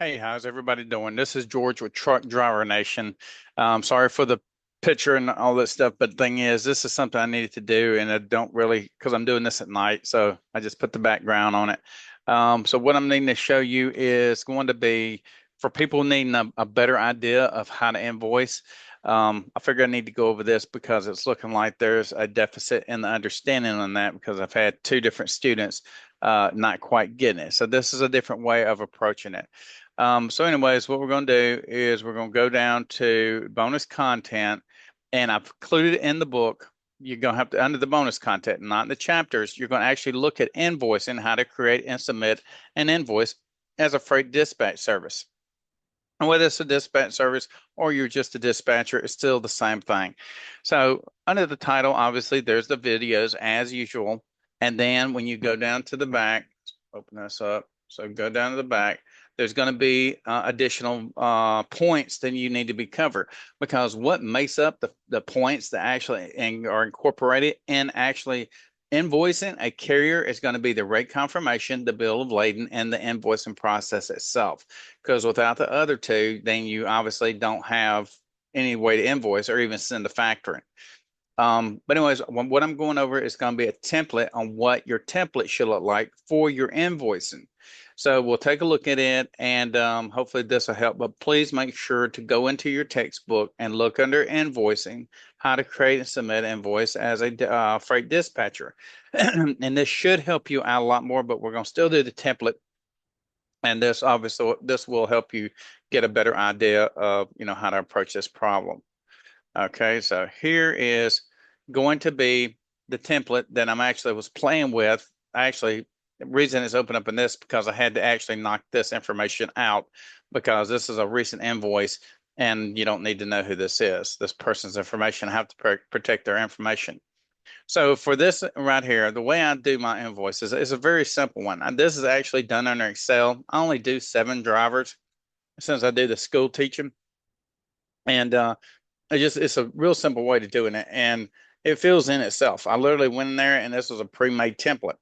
Hey, how's everybody doing? This is George with Truck Driver Nation. Sorry for the picture and all that stuff, but the thing is, this is something I needed to do, and I don't really, because I'm doing this at night, so I just put the background on it. So what I'm needing to show you is going to be for people needing a better idea of how to invoice. I figure I need to go over this because it's looking like there's a deficit in the understanding on that because I've had two different students not quite getting it. So this is a different way of approaching it. So anyways, what we're going to do is we're going to go down to bonus content, and I've included it in the book. You're going to have to, under the bonus content, not in the chapters, you're going to actually look at invoicing, how to create and submit an invoice as a freight dispatch service. And whether it's a dispatch service or you're just a dispatcher, it's still the same thing. So under the title, obviously, there's the videos as usual. And then when you go down to the back, open this up. So go down to the back, there's going to be additional points that you need to be covered because what makes up the points that actually are incorporated in actually invoicing a carrier is going to be the rate confirmation, the bill of lading, and the invoicing process itself. Because without the other two, then you obviously don't have any way to invoice or even send a factoring. But anyways, what I'm going over is going to be a template on what your template should look like for your invoicing. So we'll take a look at it, and hopefully this will help. But please make sure to go into your textbook and look under invoicing, how to create and submit invoice as a freight dispatcher. And this should help you out a lot more, but we're going to still do the template. And this obviously this will help you get a better idea of how to approach this problem. Okay, so here is going to be the template that I'm actually was playing with. Actually, the reason it's open up in this because I had to actually knock this information out because this is a recent invoice and you don't need to know who this is. This person's information. I have to protect their information. So for this right here, the way I do my invoices is a very simple one. And this is actually done under Excel. I only do 7 drivers since I do the school teaching. And it's a real simple way to doing it, and it fills in itself. I literally went in there, and this was a pre-made template.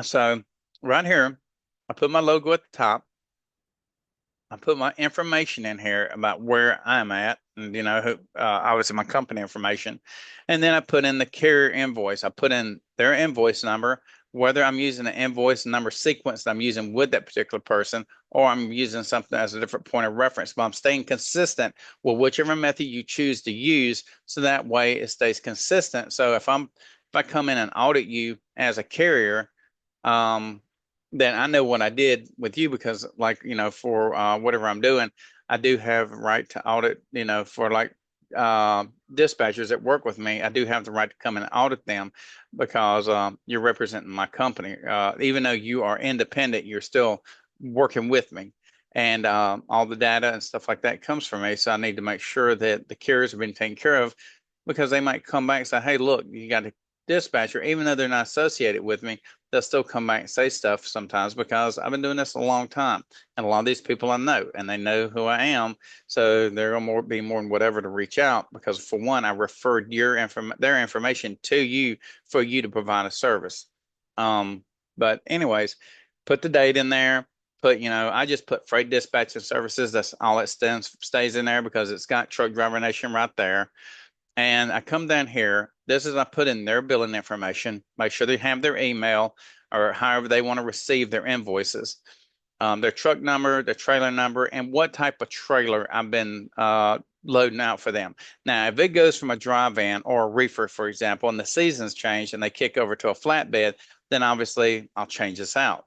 So right here, I put my logo at the top. I put my information in here about where I'm at, and obviously my company information, and then I put in the carrier invoice. I put in their invoice number, whether I'm using an invoice number sequence that I'm using with that particular person, or I'm using something as a different point of reference. But I'm staying consistent with whichever method you choose to use, so that way it stays consistent. So if I come in and audit you as a carrier, um, then I know what I did with you because, like, for whatever I'm doing, I do have right to audit, for like dispatchers that work with me. I do have the right to come and audit them because you're representing my company. Even though you are independent, you're still working with me. And all the data and stuff like that comes from me. So I need to make sure that the carriers have been taken care of because they might come back and say, hey, look, you got a dispatcher, even though they're not associated with me, they'll still come back and say stuff sometimes because I've been doing this a long time. And a lot of these people I know, and they know who I am. So they're going to be more than whatever to reach out because, for one, I referred their information to you for you to provide a service. But anyways, put the date in there. I just put freight dispatching services. That's all it stays in there because it's got Truck Driver Nation right there. And I come down here. I put in their billing information, make sure they have their email or however they want to receive their invoices, their truck number, their trailer number, and what type of trailer I've been loading out for them. Now, if it goes from a dry van or a reefer, for example, and the seasons change and they kick over to a flatbed, then obviously I'll change this out.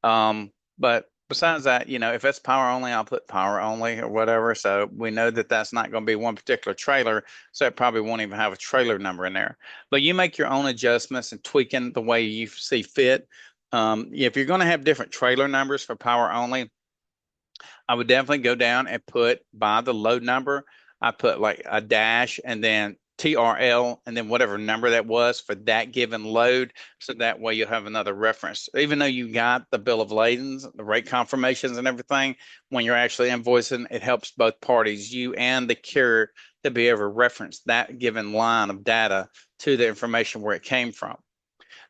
But besides that, if it's power only, I'll put power only or whatever. So we know that that's not going to be one particular trailer. So it probably won't even have a trailer number in there. But you make your own adjustments and tweaking the way you see fit. If you're going to have different trailer numbers for power only, I would definitely go down and put by the load number. I put like a dash and then TRL and then whatever number that was for that given load. So that way you'll have another reference. Even though you got the bill of ladings, the rate confirmations and everything, when you're actually invoicing, it helps both parties, you and the carrier, to be able to reference that given line of data to the information where it came from.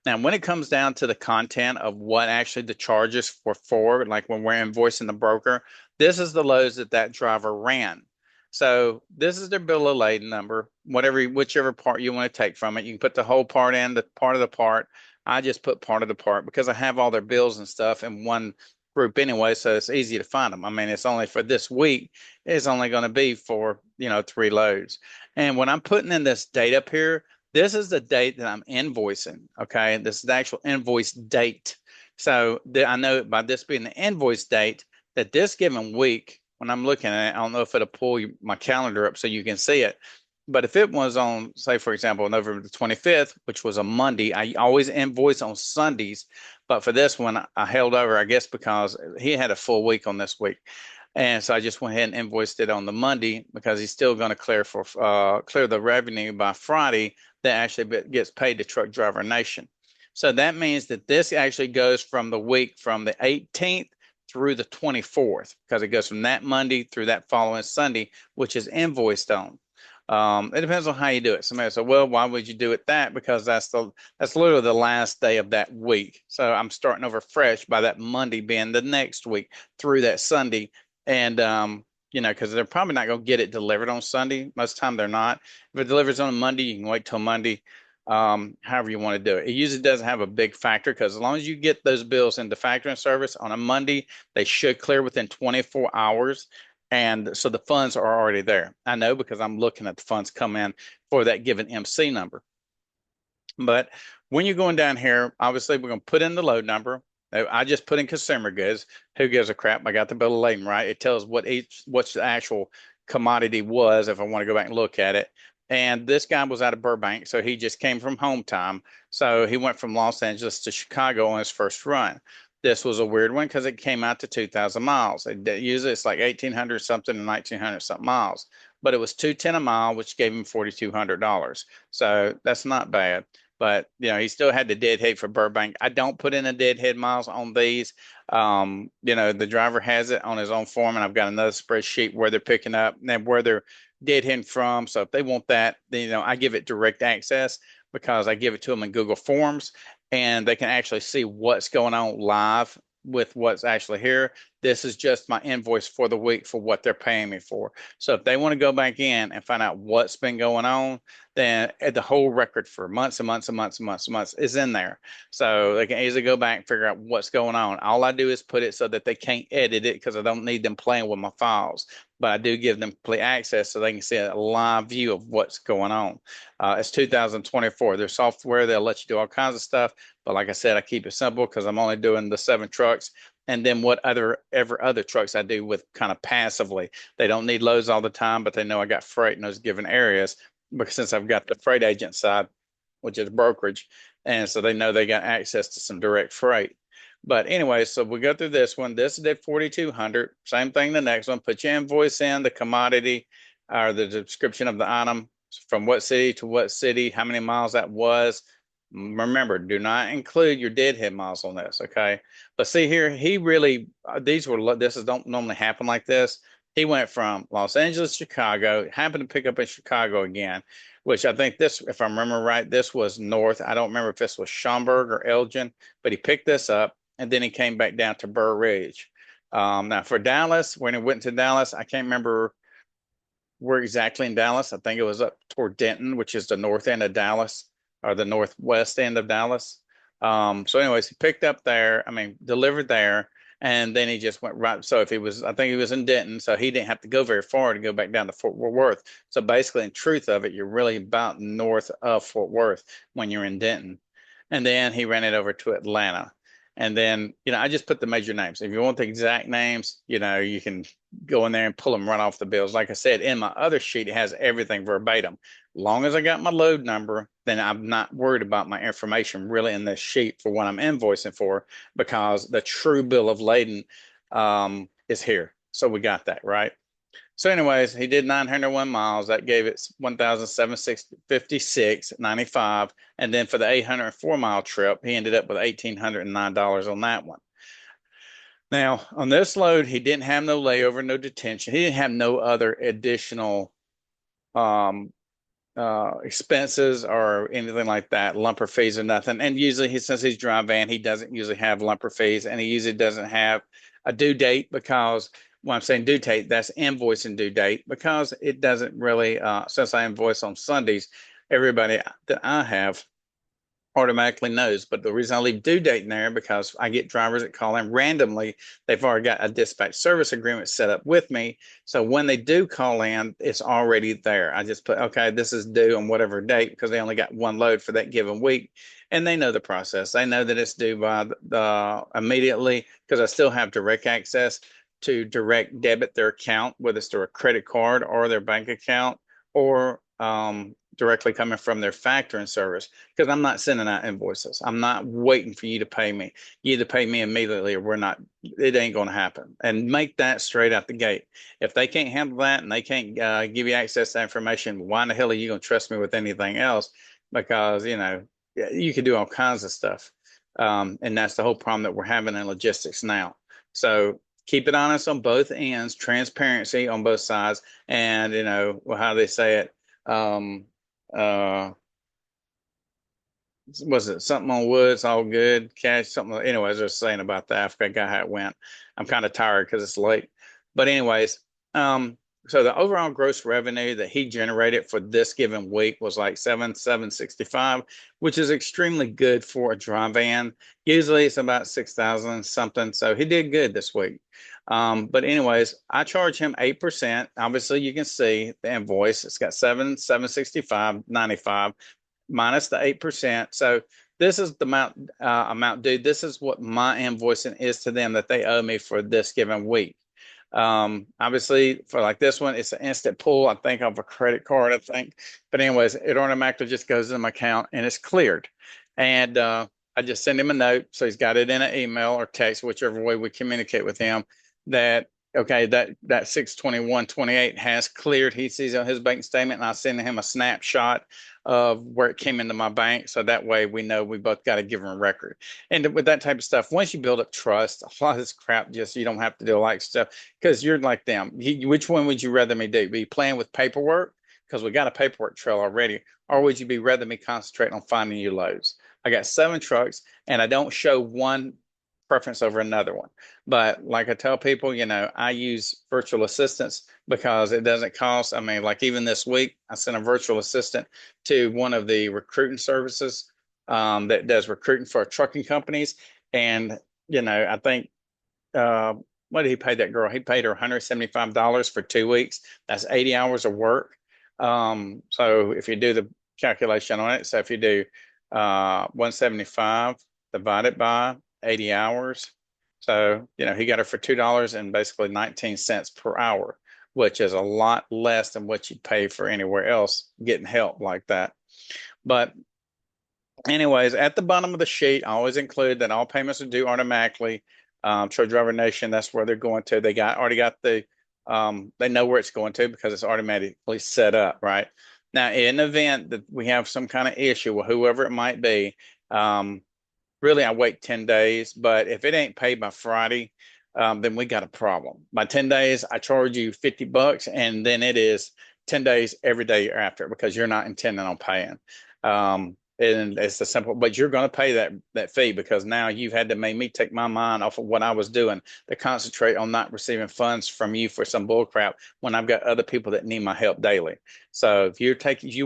Now, when it comes down to the content of what actually the charges were for, like when we're invoicing the broker, this is the loads that that driver ran. So this is their bill of lading number, whatever, whichever part you want to take from it. You can put the whole part in, the part of the part. I just put part of the part because I have all their bills and stuff in one group anyway, so it's easy to find them. I mean, it's only for this week, it's only going to be for, 3 loads. And when I'm putting in this date up here, this is the date that I'm invoicing. Okay. This is the actual invoice date. So I know by this being the invoice date that this given week, when I'm looking at it, I don't know if it'll pull my calendar up so you can see it. But if it was on, say, for example, November the 25th, which was a Monday, I always invoice on Sundays. But for this one, I held over, I guess, because he had a full week on this week. And so I just went ahead and invoiced it on the Monday because he's still going to clear the revenue by Friday that actually gets paid to Truck Driver Nation. So that means that this actually goes from the week from the 18th through the 24th because it goes from that Monday through that following Sunday, which is invoiced on. It depends on how you do it. Somebody said, "Well, why would you do it that?" Because that's literally the last day of that week. So I'm starting over fresh by that Monday being the next week through that Sunday, and because they're probably not going to get it delivered on Sunday. Most of the time they're not. If it delivers on a Monday, you can wait till Monday. However you want to do it. It usually doesn't have a big factor because as long as you get those bills into factoring service on a Monday, they should clear within 24 hours. And so the funds are already there. I know because I'm looking at the funds come in for that given MC number. But when you're going down here, obviously we're going to put in the load number. I just put in consumer goods. Who gives a crap? I got the bill of lading right. It tells what's the actual commodity was if I want to go back and look at it. And this guy was out of Burbank, so he just came from home time. So he went from Los Angeles to Chicago on his first run. This was a weird one because it came out to 2,000 miles. Usually it's like 1,800 something and 1,900 something miles, but it was 210 a mile, which gave him $4,200. So that's not bad. But he still had the deadhead for Burbank. I don't put in the deadhead miles on these. The driver has it on his own form, and I've got another spreadsheet where they're picking up and where they're deadheading from. So if they want that, then, I give it direct access because I give it to them in Google Forms, and they can actually see what's going on live with what's actually here. This is just my invoice for the week for what they're paying me for. So if they want to go back in and find out what's been going on, then the whole record for months and months and months and months and months is in there. So they can easily go back and figure out what's going on. All I do is put it so that they can't edit it because I don't need them playing with my files. But I do give them complete access so they can see a live view of what's going on. It's 2024. There's software, they'll let you do all kinds of stuff. But like I said, I keep it simple because I'm only doing the 7 trucks. And then whatever other trucks I do with kind of passively. They don't need loads all the time, but they know I got freight in those given areas because since I've got the freight agent side, which is brokerage, and so they know they got access to some direct freight. But anyway, so we go through this one. This is at 4,200. Same thing. The next one. Put your invoice in, the commodity, or the description of the item, from what city to what city, how many miles that was. Remember, do not include your deadhead miles on this, okay? But see here, he really don't normally happen like this. He went from Los Angeles, Chicago, happened to pick up in Chicago again, which I think this, if I remember right, this was north. I don't remember if this was Schaumburg or Elgin, but he picked this up and then he came back down to Burr Ridge. Now for Dallas, when he went to Dallas, I can't remember where exactly in Dallas. I think it was up toward Denton, which is the north end of Dallas or the northwest end of Dallas. So anyways, he picked up there, delivered there, and then he just went right. So I think he was in Denton, so he didn't have to go very far to go back down to Fort Worth. So basically, in truth of it, you're really about north of Fort Worth when you're in Denton. And then he ran it over to Atlanta. And then, I just put the major names. If you want the exact names, you can go in there and pull them right off the bills. Like I said, in my other sheet, it has everything verbatim. Long as I got my load number, then I'm not worried about my information really in this sheet for what I'm invoicing for because the true bill of lading is here. So we got that, right? So anyways, he did 901 miles. That gave it 1,756.95. And then for the 804-mile trip, he ended up with $1,809 on that one. Now, on this load, he didn't have no layover, no detention. He didn't have no other additional expenses or anything like that, lumper fees or nothing. And usually, since he's dry van, he doesn't usually have lumper fees, and he usually doesn't have a due date because when I'm saying due date, that's invoicing due date because it doesn't really. Since I invoice on Sundays, everybody that I have automatically knows. But the reason I leave due date in there because I get drivers that call in randomly. They've already got a dispatch service agreement set up with me. So when they do call in, it's already there. I just put, okay, this is due on whatever date because they only got one load for that given week. And they know the process. They know that it's due by the immediately because I still have direct access to direct debit their account, whether it's through a credit card or their bank account or directly coming from their factoring service because I'm not sending out invoices. I'm not waiting for you to pay me. You either pay me immediately or we're not, it ain't going to happen. And make that straight out the gate. If they can't handle that and they can't give you access to that information, why in the hell are you going to trust me with anything else? Because, you can do all kinds of stuff. And that's the whole problem that we're having in logistics now. So keep it honest on both ends, transparency on both sides, and how they say it. Uh, was it something on wood? It's all good. Cash, something. Anyways, I was saying about that. I forgot how it went. I'm kind of tired because it's late. But anyways, so the overall gross revenue that he generated for this given week was like 7,765, which is extremely good for a dry van. Usually it's about 6,000 something. So he did good this week. But anyways, I charge him 8%. Obviously, you can see the invoice. It's got 7,765.95 minus the 8%. So this is the amount due. This is what my invoicing is to them that they owe me for this given week. Obviously for like this one, it's an instant pull, I think, of a credit card, I think. But anyways, it automatically just goes in my account and it's cleared. And I just send him a note. So he's got it in an email or text, whichever way we communicate with him, that okay, that 621.28 has cleared. He sees on his bank statement, and I send him a snapshot of where it came into my bank. So that way we know we both got a given record. And with that type of stuff, once you build up trust, a lot of this crap just you don't have to do like stuff because you're like them. Which one would you rather me do? Be playing with paperwork because we got a paperwork trail already, or would you be rather me concentrate on finding you loads? I got 7 trucks, and I don't show one preference over another one. But like I tell people, I use virtual assistants because it doesn't cost. I mean, like even this week, I sent a virtual assistant to one of the recruiting services that does recruiting for trucking companies. And, I think, what did he pay that girl? He paid her $175 for 2 weeks. That's 80 hours of work. So if you do the calculation on it, so if you do 175 divided by 80 hours. So, he got her for $2 and basically 19 cents per hour, which is a lot less than what you'd pay for anywhere else getting help like that. But anyways, at the bottom of the sheet, I always include that all payments are due automatically. Truck Driver Nation, that's where they're going to. They already got they know where it's going to because it's automatically set up, right? Now, in the event that we have some kind of issue with whoever it might be, really, I wait 10 days, but if it ain't paid by Friday, then we got a problem. By 10 days, I charge you $50, and then it is 10 days every day after because you're not intending on paying. And it's the simple, but you're going to pay that fee because now you've had to make me take my mind off of what I was doing to concentrate on not receiving funds from you for some bull crap when I've got other people that need my help daily. So if you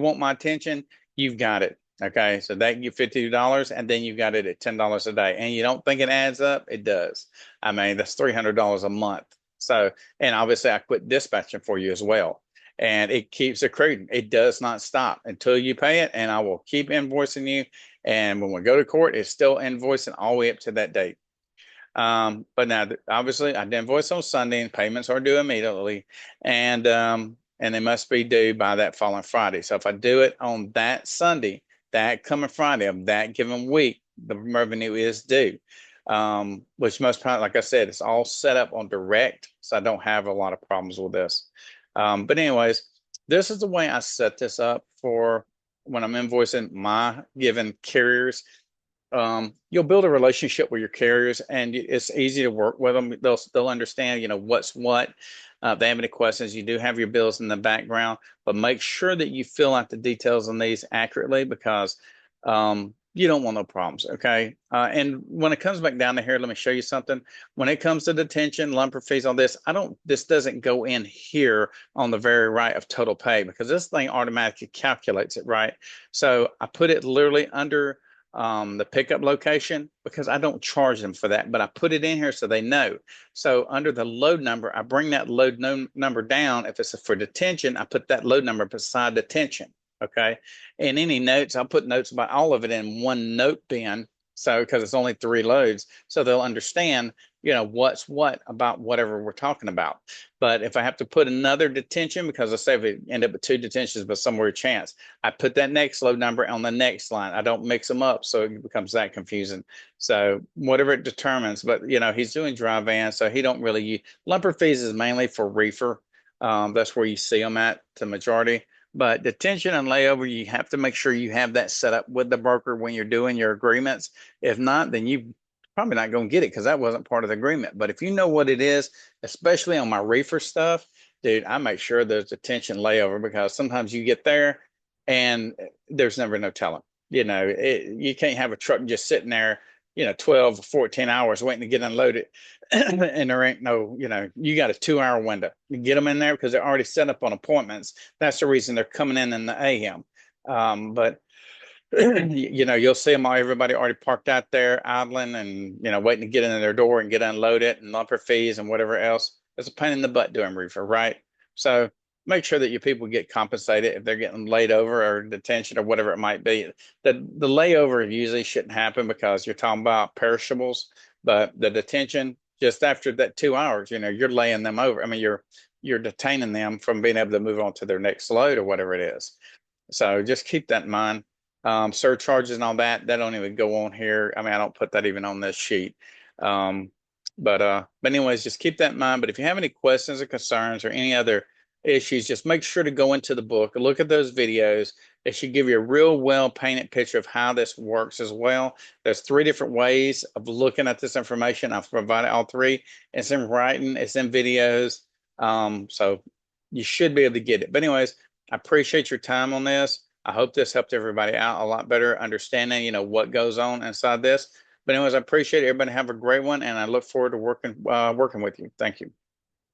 want my attention, you've got it. Okay, so that you $52, and then you got it at $10 a day, and you don't think it adds up? It does. I mean, that's $300 a month. So, and obviously, I quit dispatching for you as well, and it keeps accruing. It does not stop until you pay it, and I will keep invoicing you. And when we go to court, it's still invoicing all the way up to that date. But now, obviously, I invoice on Sunday, and payments are due immediately, and they must be due by that following Friday. So if I do it on that Sunday, that coming Friday of that given week, the revenue is due. Which most probably, like I said, it's all set up on direct, so I don't have a lot of problems with this. But anyways, this is the way I set this up for when I'm invoicing my given carriers. you'll build a relationship with your carriers, and it's easy to work with them. They'll understand, what's what. If they have any questions, you do have your bills in the background, but make sure that you fill out the details on these accurately because you don't want no problems. Okay. And when it comes back down to here, let me show you something. When it comes to detention, lumper fees, all this, this doesn't go in here on the very right of total pay because this thing automatically calculates it, right? So I put it literally under the pickup location because I don't charge them for that, but I put it in here so they know. So under the load number, I bring that load number down. If it's for detention, I put that load number beside detention. Okay. And any notes, I'll put notes about all of it in one note bin. So, because it's only 3 loads, so they'll understand, what's what about whatever we're talking about. But if I have to put another detention, because I say if it end up with 2 detentions, but somewhere chance, I put that next load number on the next line. I don't mix them up, so it becomes that confusing. So whatever it determines, but he's doing dry van, so he don't really use lumper fees is mainly for reefer. That's where you see them at the majority. But detention and layover, you have to make sure you have that set up with the broker when you're doing your agreements. If not, then you probably not going to get it because that wasn't part of the agreement. But if you know what it is, especially on my reefer stuff, dude, I make sure there's detention layover because sometimes you get there and there's never no telling. You can't have a truck just sitting there, 12 or 14 hours waiting to get unloaded. And there ain't no, you got a 2 hour window. You get them in there because they're already set up on appointments. That's the reason they're coming in the AM. But you'll see them all, everybody already parked out there idling and, waiting to get into their door and get unloaded and lumper fees and whatever else. It's a pain in the butt doing reefer, right? So make sure that your people get compensated if they're getting laid over or detention or whatever it might be. The layover usually shouldn't happen because you're talking about perishables, but the detention just after that 2 hours, you're laying them over. I mean, you're detaining them from being able to move on to their next load or whatever it is. So just keep that in mind. Surcharges and all that don't even go on here. I mean, I don't put that even on this sheet. Um, but anyways, just keep that in mind. But if you have any questions or concerns or any other issues, just make sure to go into the book, look at those videos. It should give you a real well painted picture of how this works as well. There's 3 different ways of looking at this information. I've provided all 3. It's in writing, it's in videos. So you should be able to get it. But anyways, I appreciate your time on this. I hope this helped everybody out a lot better understanding, what goes on inside this. But anyways, I appreciate it. Everybody have a great one, and I look forward to working with you. Thank you.